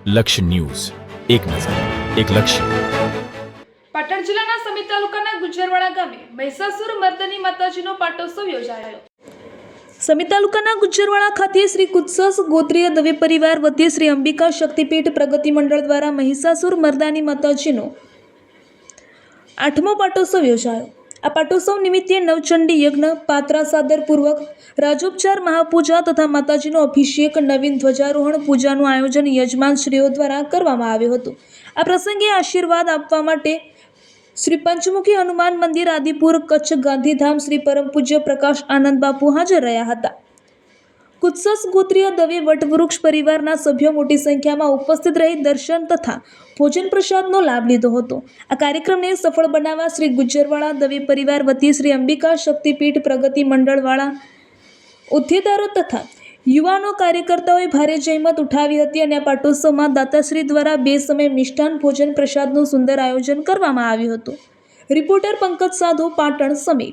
લક્ષ્ય ન્યૂઝ, એક નજર, એક લક્ષ્ય. પાટણ જિલ્લાના સમી તાલુકાના ગુજરવાડા ગામે મહિષાસુર મર્દની માતાજીનો પાટોત્સવ યોજાયો. સમી તાલુકાના ગુજરવાડા ખાતે શ્રી કુત્સસ ગોત્રીય દવે પરિવાર વતી શ્રી અંબિકા શક્તિપીઠ પ્રગતિ મંડળ દ્વારા મહિષાસુર મર્દાની માતાજીનો 8મો પાટોત્સવ યોજાયો. આ પાટોત્સવ નિમિત્તે નવચંડી યજ્ઞ, પાત્રા સાદર પૂર્વક રાજોપચાર, મહાપૂજા તથા માતાજીનો અભિષેક, નવીન ધ્વજારોહણ પૂજાનું આયોજન યજમાન શ્રીઓ દ્વારા કરવામાં આવ્યું હતું. આ પ્રસંગે આશીર્વાદ આપવા માટે શ્રી પંચમુખી હનુમાન મંદિર, આદિપુર, કચ્છ, ગાંધીધામ શ્રી પરમ પૂજ્ય પ્રકાશ આનંદ બાપુ હાજર રહ્યા હતા. કુત્સસ ગોત્રીય દવે વટવૃક્ષ પરિવારના સભ્યો મોટી સંખ્યામાં ઉપસ્થિત રહી દર્શન તથા ભોજન પ્રસાદનો લાભ લીધો હતો. આ કાર્યક્રમને સફળ બનાવવા શ્રી ગુજરવાડા દવે પરિવાર વતી શ્રી અંબિકા શક્તિપીઠ પ્રગતિ મંડળવાળા હોદ્દેદારો તથા યુવાનો કાર્યકર્તાઓએ ભારે જહેમત ઉઠાવી હતી અને આ પાટોત્સવમાં દાતાશ્રી દ્વારા 2 સમય મિષ્ટાન ભોજન પ્રસાદનું સુંદર આયોજન કરવામાં આવ્યું હતું. રિપોર્ટર પંકજ સાધુ, પાટણ, સમી.